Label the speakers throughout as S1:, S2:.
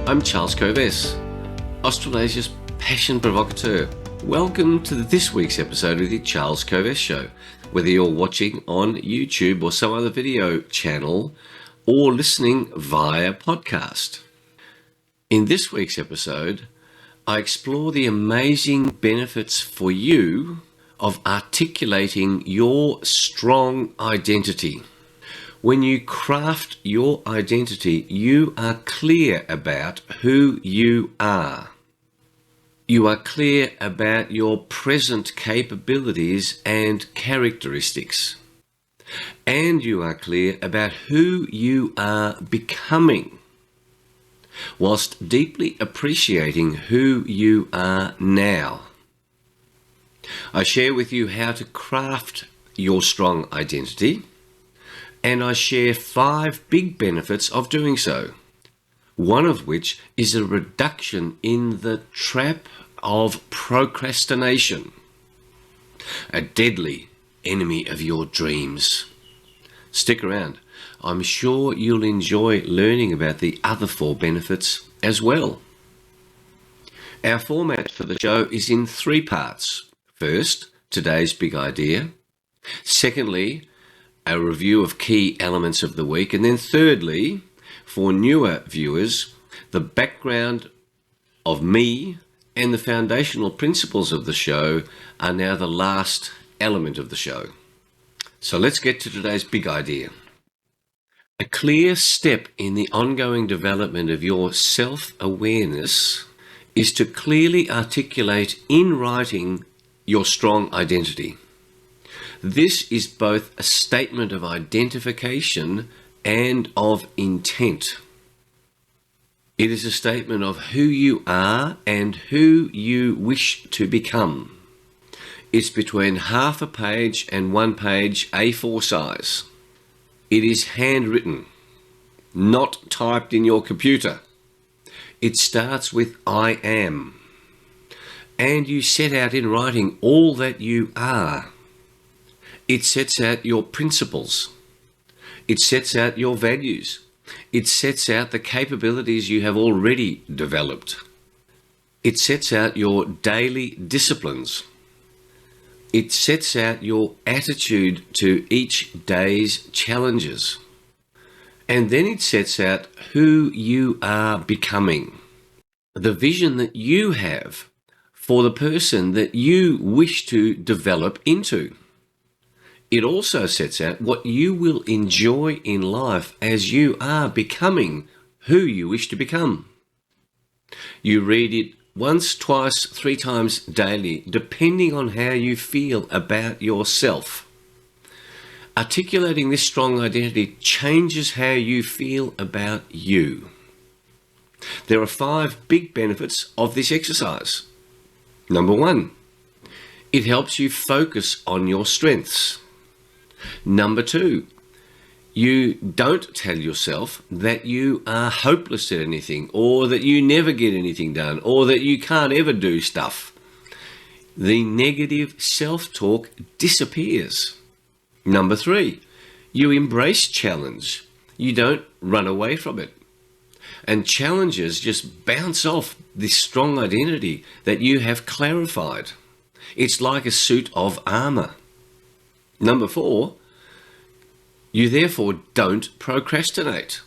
S1: I'm Charles Coves, Australasia's passion provocateur. Welcome to this week's episode of the Charles Coves Show. Whether you're watching on YouTube or some other video channel or listening via podcast. In this week's episode, I explore the amazing benefits for you of articulating your strong identity. When you craft your identity, you are clear about who you are. You are clear about your present capabilities and characteristics. And you are clear about who you are becoming, whilst deeply appreciating who you are now. I share with you how to craft your strong identity, and I share 5 big benefits of doing so, one of which is a reduction in the trap of procrastination, a deadly enemy of your dreams. Stick around. I'm sure you'll enjoy learning about the other 4 benefits as well. Our format for the show is in 3 parts. First, today's big idea. Secondly, a review of key elements of the week. And then thirdly, for newer viewers, the background of me and the foundational principles of the show are now the last element of the show. So let's get to today's big idea. A clear step in the ongoing development of your self-awareness is to clearly articulate in writing your strong identity. This is both a statement of identification and of intent. It is a statement of who you are and who you wish to become. It's between half a page and 1 page A4 size. It is handwritten, not typed in your computer. It starts with I am. And you set out in writing all that you are. It sets out your principles. It sets out your values. It sets out the capabilities you have already developed. It sets out your daily disciplines. It sets out your attitude to each day's challenges. And then it sets out who you are becoming. The vision that you have for the person that you wish to develop into. It also sets out what you will enjoy in life as you are becoming who you wish to become. You read it once, twice, 3 times daily, depending on how you feel about yourself. Articulating this strong identity changes how you feel about you. There are 5 big benefits of this exercise. Number 1, it helps you focus on your strengths. Number 2, you don't tell yourself that you are hopeless at anything, or that you never get anything done, or that you can't ever do stuff. The negative self-talk disappears. Number 3, you embrace challenge. You don't run away from it. And challenges just bounce off this strong identity that you have clarified. It's like a suit of armor. Number 4, you therefore don't procrastinate.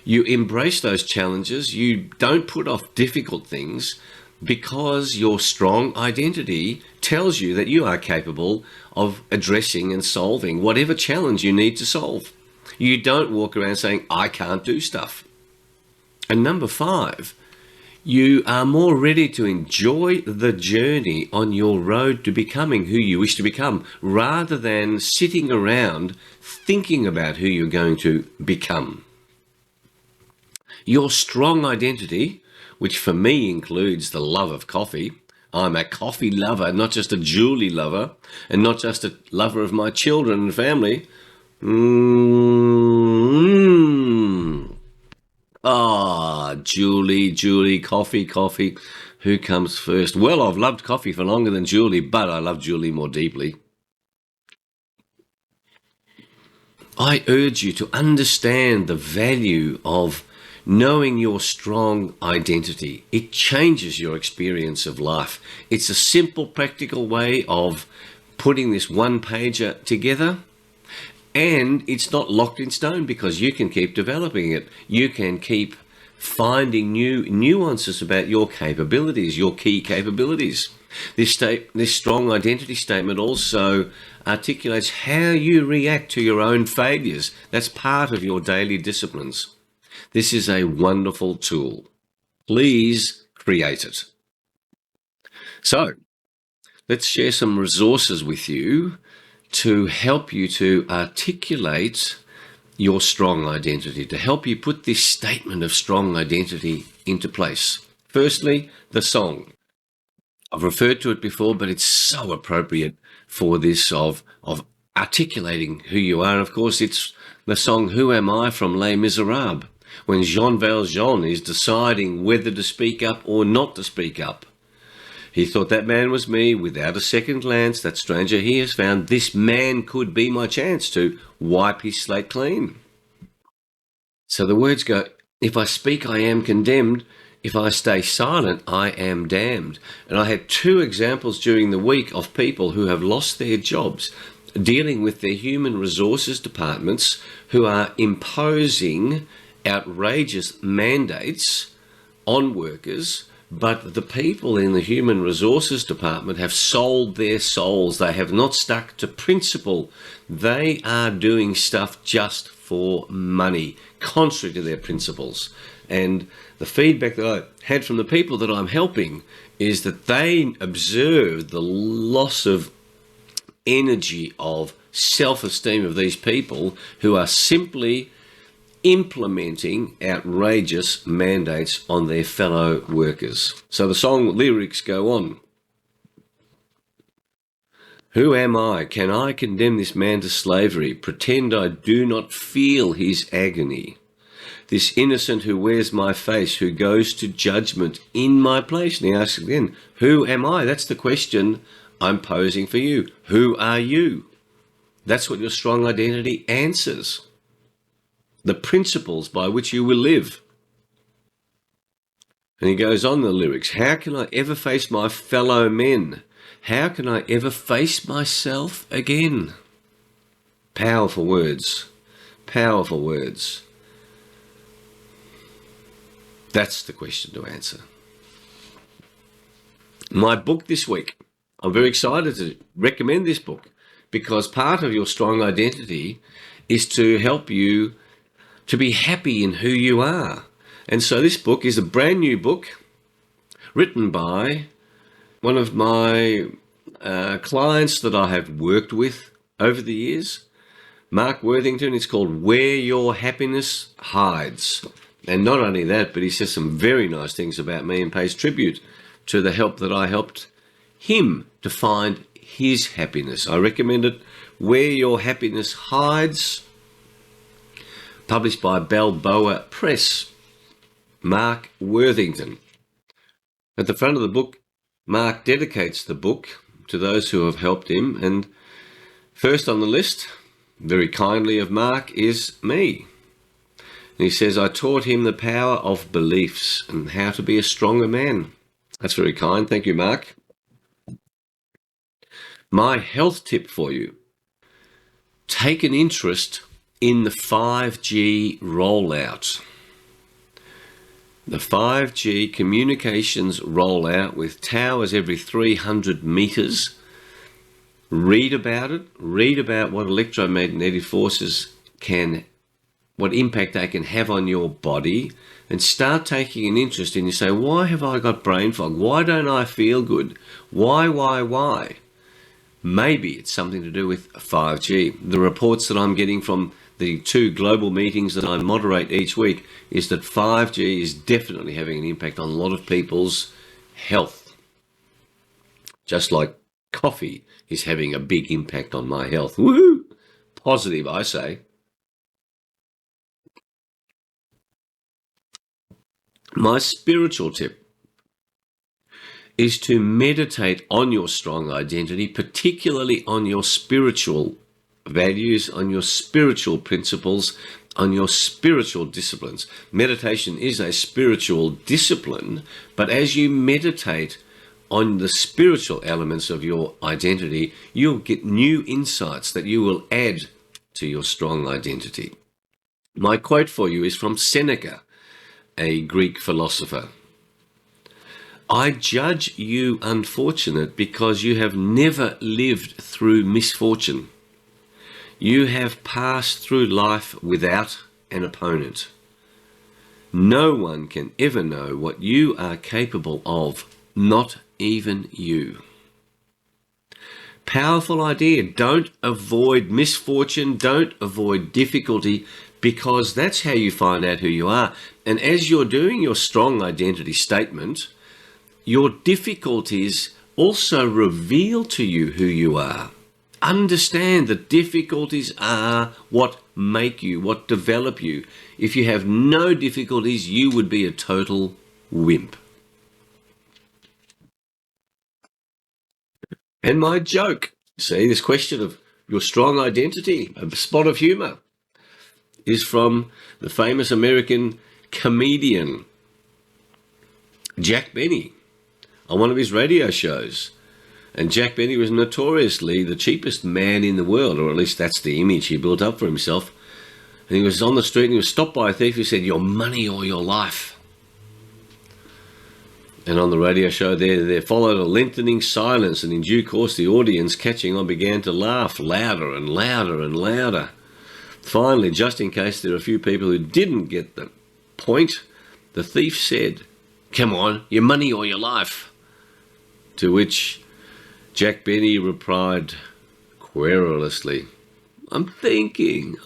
S1: You embrace those challenges. You don't put off difficult things because your strong identity tells you that you are capable of addressing and solving whatever challenge you need to solve. You don't walk around saying, I can't do stuff. And number 5, you are more ready to enjoy the journey on your road to becoming who you wish to become, rather than sitting around thinking about who you're going to become. Your strong identity, which for me includes the love of coffee. I'm a coffee lover, not just a Julie lover, and not just a lover of my children and family. Julie, coffee. Who comes first? Well, I've loved coffee for longer than Julie, but I love Julie more deeply. I urge you to understand the value of knowing your strong identity. It changes your experience of life. It's a simple, practical way of putting this one-pager together, and it's not locked in stone because you can keep developing it. You can keep finding new nuances about your capabilities, your key capabilities. This strong identity statement also articulates how you react to your own failures. That's part of your daily disciplines. This is a wonderful tool. Please create it. So, let's share some resources with you to help you to articulate your strong identity, to help you put this statement of strong identity into place. Firstly, the song. I've referred to it before, but it's so appropriate for this of articulating who you are. And of course, it's the song Who Am I from Les Miserables, when Jean Valjean is deciding whether to speak up or not to speak up. He thought that man was me. Without a second glance, that stranger he has found, this man could be my chance to wipe his slate clean. So the words go, if I speak, I am condemned. If I stay silent, I am damned. And I had 2 examples during the week of people who have lost their jobs, dealing with their human resources departments who are imposing outrageous mandates on workers, but the people in the human resources department have sold their souls. They have not stuck to principle. They are doing stuff just for money, contrary to their principles. And the feedback that I had from the people that I'm helping is that they observe the loss of energy, of self-esteem of these people who are simply implementing outrageous mandates on their fellow workers. So the song lyrics go on. Who am I? Can I condemn this man to slavery? Pretend I do not feel his agony. This innocent who wears my face, who goes to judgment in my place. And he asks again, who am I? That's the question I'm posing for you. Who are you? That's what your strong identity answers. The principles by which you will live. And he goes on the lyrics, how can I ever face my fellow men? How can I ever face myself again? Powerful words. Powerful words. That's the question to answer. My book this week, I'm very excited to recommend this book because part of your strong identity is to help you to be happy in who you are. And so this book is a brand new book written by one of my clients that I have worked with over the years, Mark Worthington. It's called Where Your Happiness Hides. And not only that, but he says some very nice things about me and pays tribute to the help that I helped him to find his happiness. I recommend it. Where Your Happiness Hides, published by Balboa Press. Mark Worthington. At the front of the book, Mark dedicates the book to those who have helped him. And first on the list, very kindly of Mark, is me. And he says, I taught him the power of beliefs and how to be a stronger man. That's very kind. Thank you, Mark. My health tip for you. Take an interest in the 5G rollout. The 5G communications rollout with towers every 300 meters. Read about it. Read about what electromagnetic forces what impact they can have on your body, and start taking an interest in. You say, why have I got brain fog? Why don't I feel good? Why? Maybe it's something to do with 5G. The reports that I'm getting from the 2 global meetings that I moderate each week is that 5G is definitely having an impact on a lot of people's health. Just like coffee is having a big impact on my health. Woohoo! Positive, I say. My spiritual tip is to meditate on your strong identity, particularly on your spiritual values, on your spiritual principles, on your spiritual disciplines. Meditation is a spiritual discipline, but as you meditate on the spiritual elements of your identity, you'll get new insights that you will add to your strong identity. My quote for you is from Seneca, a Greek philosopher. I judge you unfortunate because you have never lived through misfortune. You have passed through life without an opponent. No one can ever know what you are capable of, not even you. Powerful idea. Don't avoid misfortune. Don't avoid difficulty, because that's how you find out who you are. And as you're doing your strong identity statement, your difficulties also reveal to you who you are. Understand that difficulties are what make you, what develop you. If you have no difficulties, you would be a total wimp. And my joke, see, this question of your strong identity, a spot of humour, is from the famous American comedian Jack Benny on one of his radio shows. And Jack Benny was notoriously the cheapest man in the world, or at least that's the image he built up for himself. And he was on the street and he was stopped by a thief who said, "Your money or your life." And on the radio show there followed a lengthening silence, and in due course the audience, catching on, began to laugh louder and louder and louder. Finally, just in case there were a few people who didn't get the point, the thief said, "Come on, your money or your life?" To which Jack Benny replied querulously, I'm thinking.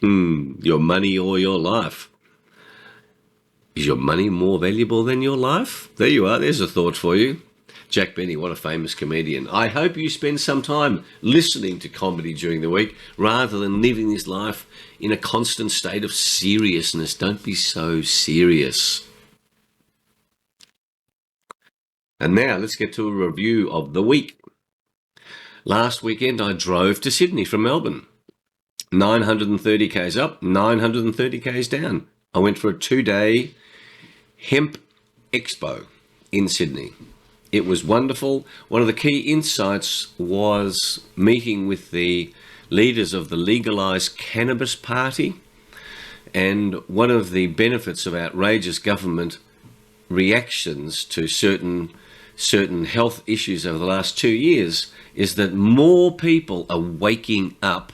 S1: Your money or your life? Is your money more valuable than your life? There you are. There's a thought for you. Jack Benny, what a famous comedian. I hope you spend some time listening to comedy during the week rather than living this life in a constant state of seriousness. Don't be so serious. And now let's get to a review of the week. Last weekend I drove to Sydney from Melbourne. 930 k's up, 930 k's down. I went for a 2-day hemp expo in Sydney. It was wonderful. One of the key insights was meeting with the leaders of the legalised cannabis party. And one of the benefits of outrageous government reactions to certain health issues over the last 2 years is that more people are waking up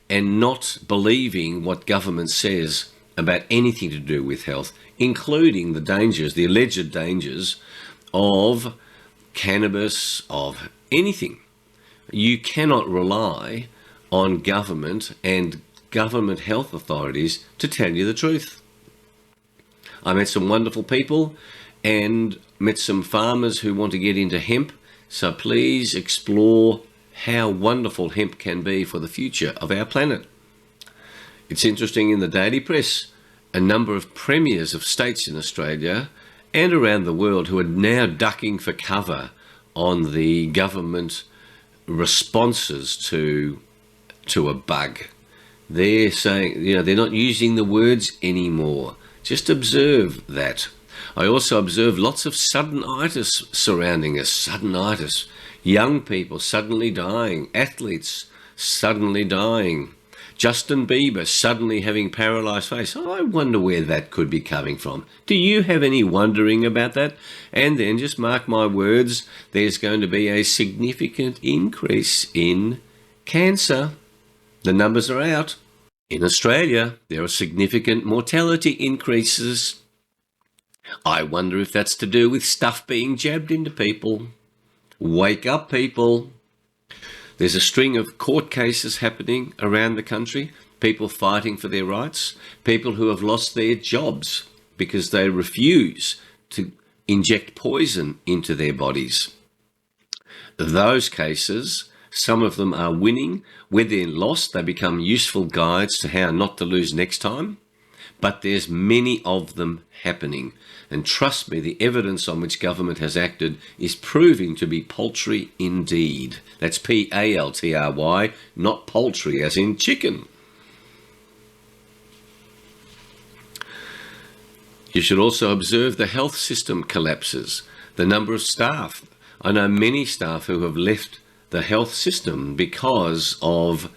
S1: and not believing what government says about anything to do with health, including the dangers, the alleged dangers of cannabis, of anything. You cannot rely on government and government health authorities to tell you the truth. I met some wonderful people and met some farmers who want to get into hemp, so please explore how wonderful hemp can be for the future of our planet. It's interesting, in the daily press, a number of premiers of states in Australia and around the world who are now ducking for cover on the government responses to a bug. They're saying, they're not using the words anymore. Just observe that. I also observed lots of suddenitis surrounding us. Suddenitis. Young people suddenly dying. Athletes suddenly dying. Justin Bieber suddenly having paralysed face. I wonder where that could be coming from. Do you have any wondering about that? And then, just mark my words, there's going to be a significant increase in cancer. The numbers are out. In Australia, there are significant mortality increases. I wonder if that's to do with stuff being jabbed into people. Wake up, people. There's a string of court cases happening around the country, people fighting for their rights, people who have lost their jobs because they refuse to inject poison into their bodies. Those cases, some of them are winning. Where they're lost, they become useful guides to how not to lose next time. but there's many of them happening. And trust me, the evidence on which government has acted is proving to be paltry indeed. That's P-A-L-T-R-Y, not poultry as in chicken. You should also observe the health system collapses, the number of staff. I know many staff who have left the health system because of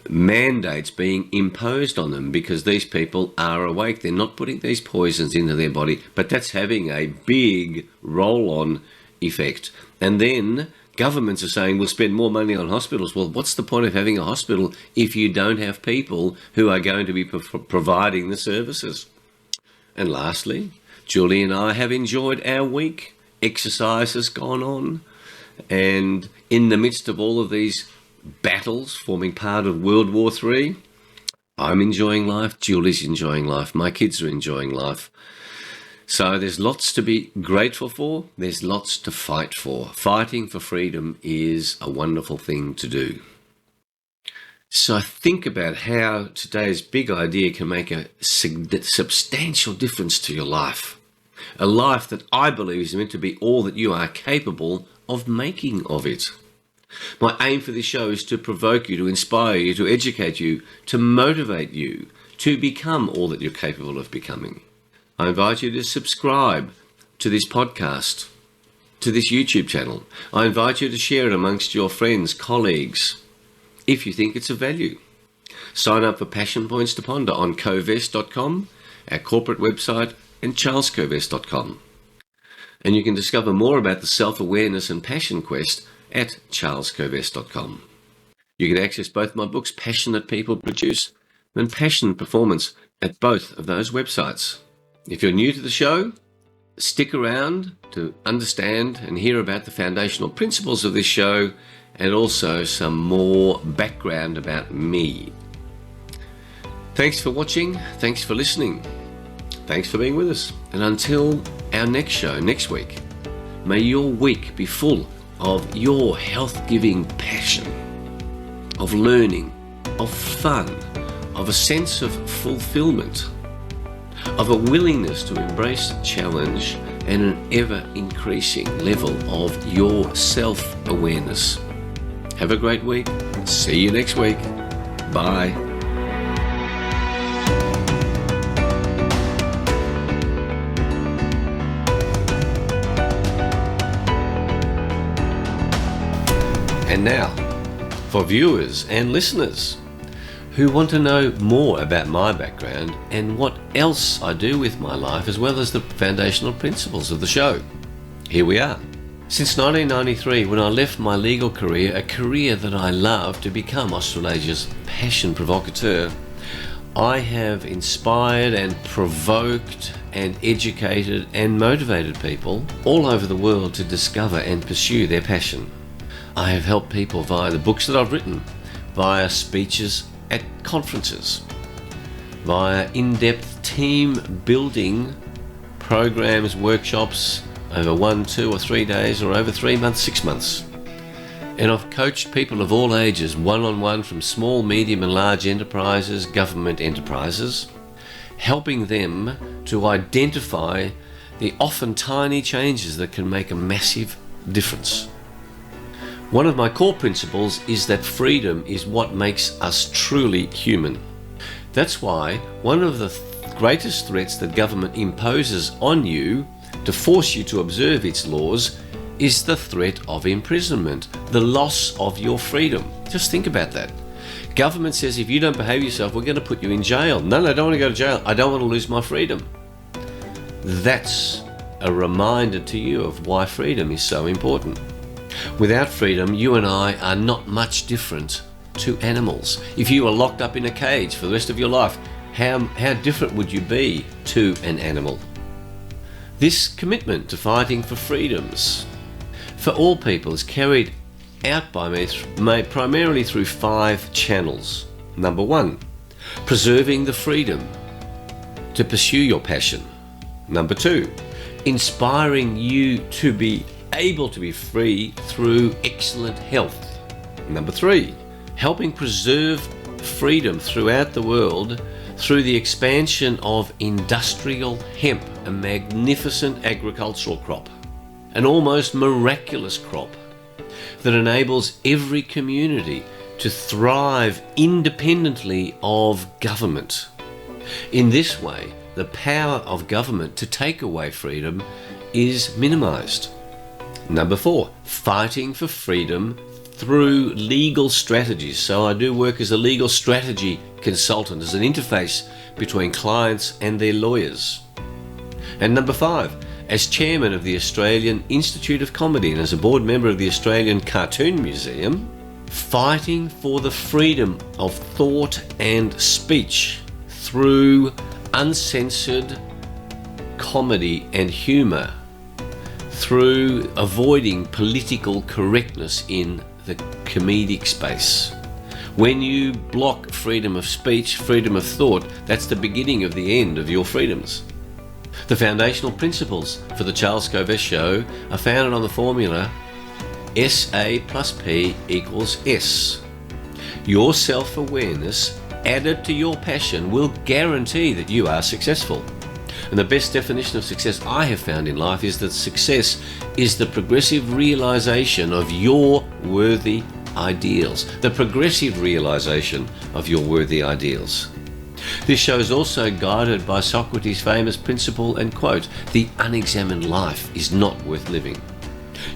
S1: mandates being imposed on them, because these people are awake. They're not putting these poisons into their body, but that's having a big roll-on effect. And then governments are saying we'll spend more money on hospitals. Well, what's the point of having a hospital if you don't have people who are going to be providing the services? And lastly, Julie and I have enjoyed our week. Exercise has gone on, and in the midst of all of these battles forming part of World War III, I'm enjoying life, Julie's enjoying life, my kids are enjoying life. So there's lots to be grateful for, there's lots to fight for. Fighting for freedom is a wonderful thing to do. So think about how today's big idea can make a substantial difference to your life. A life that I believe is meant to be all that you are capable of making of it. My aim for this show is to provoke you, to inspire you, to educate you, to motivate you to become all that you're capable of becoming. I invite you to subscribe to this podcast, to this YouTube channel. I invite you to share it amongst your friends, colleagues, if you think it's of value. Sign up for Passion Points to Ponder on covest.com, our corporate website, and charlescovest.com. And you can discover more about the self-awareness and passion quest at charlescovest.com. You can access both my books, Passionate People Produce and Passion Performance, at both of those websites. If you're new to the show, stick around to understand and hear about the foundational principles of this show, and also some more background about me. Thanks for watching, thanks for listening, thanks for being with us, and until our next show next week, may your week be full of your health-giving passion, of learning, of fun, of a sense of fulfillment, of a willingness to embrace challenge, and an ever-increasing level of your self-awareness. Have a great week. See you next week. Bye. And now, for viewers and listeners who want to know more about my background and what else I do with my life, as well as the foundational principles of the show, here we are. Since 1993, when I left my legal career, a career that I love, to become Australasia's passion provocateur, I have inspired and provoked and educated and motivated people all over the world to discover and pursue their passion. I have helped people via the books that I've written, via speeches at conferences, via in-depth team building programs, workshops over 1, 2 or 3 days, or over 3 months, 6 months. And I've coached people of all ages, one-on-one, from small, medium and large enterprises, government enterprises, helping them to identify the often tiny changes that can make a massive difference. One of my core principles is that freedom is what makes us truly human. That's why one of the greatest threats that government imposes on you to force you to observe its laws is the threat of imprisonment, the loss of your freedom. Just think about that. Government says if you don't behave yourself, we're going to put you in jail. No, I don't want to go to jail. I don't want to lose my freedom. That's a reminder to you of why freedom is so important. Without freedom, you and I are not much different to animals. If you were locked up in a cage for the rest of your life, how different would you be to an animal? This commitment to fighting for freedoms for all people is carried out by me primarily through 5 channels. Number 1, preserving the freedom to pursue your passion. Number 2, inspiring you to be able to be free through excellent health. Number 3, helping preserve freedom throughout the world through the expansion of industrial hemp, a magnificent agricultural crop, an almost miraculous crop that enables every community to thrive independently of government. In this way, the power of government to take away freedom is minimized. Number 4, fighting for freedom through legal strategies. So I do work as a legal strategy consultant, as an interface between clients and their lawyers. And number 5, as chairman of the Australian Institute of Comedy and as a board member of the Australian Cartoon Museum, fighting for the freedom of thought and speech through uncensored comedy and humour, through avoiding political correctness in the comedic space. When you block freedom of speech, freedom of thought, that's the beginning of the end of your freedoms. The foundational principles for the Charles Kovess Show are founded on the formula SA plus P equals S. Your self-awareness added to your passion will guarantee that you are successful. And the best definition of success I have found in life is that success is the progressive realization of your worthy ideals. The progressive realization of your worthy ideals. This show is also guided by Socrates' famous principle and quote, "The unexamined life is not worth living."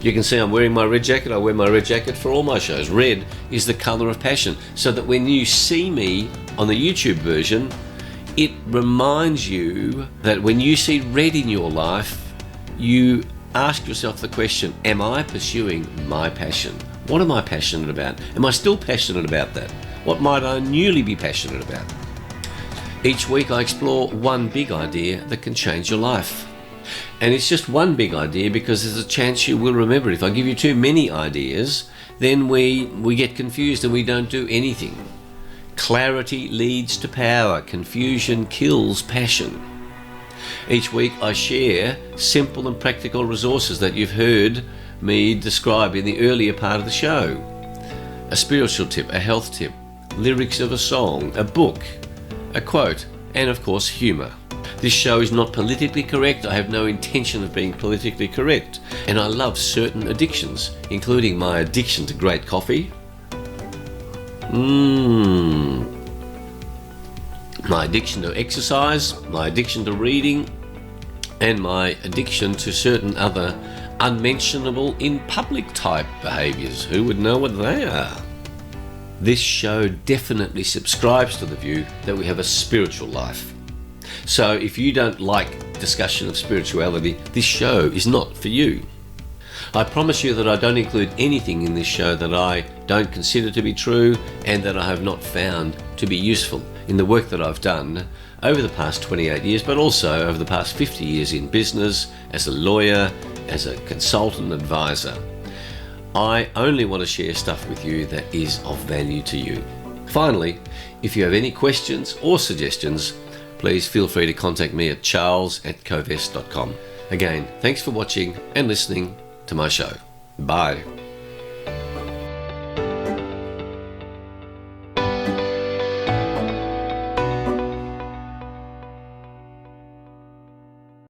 S1: You can see I'm wearing my red jacket. I wear my red jacket for all my shows. Red is the colour of passion, so that when you see me on the YouTube version, it reminds you that when you see red in your life, you ask yourself the question, am I pursuing my passion? What am I passionate about? Am I still passionate about that? What might I newly be passionate about? Each week I explore one big idea that can change your life. And it's just one big idea because there's a chance you will remember it. If I give you too many ideas, then we get confused and we don't do anything. Clarity leads to power. Confusion kills passion. Each week I share simple and practical resources that you've heard me describe in the earlier part of the show. A spiritual tip, a health tip, lyrics of a song, a book, a quote, and of course humour. This show is not politically correct. I have no intention of being politically correct. And I love certain addictions, including my addiction to great coffee, my addiction to exercise, my addiction to reading, and my addiction to certain other unmentionable in public type behaviours. Who would know what they are? This show definitely subscribes to the view that we have a spiritual life. So if you don't like discussion of spirituality, this show is not for you. I promise you that I don't include anything in this show that I don't consider to be true and that I have not found to be useful in the work that I've done over the past 28 years, but also over the past 50 years in business, as a lawyer, as a consultant advisor. I only want to share stuff with you that is of value to you. Finally, if you have any questions or suggestions, please feel free to contact me at charles@kovess.com. Again, thanks for watching and listening to my show. Bye.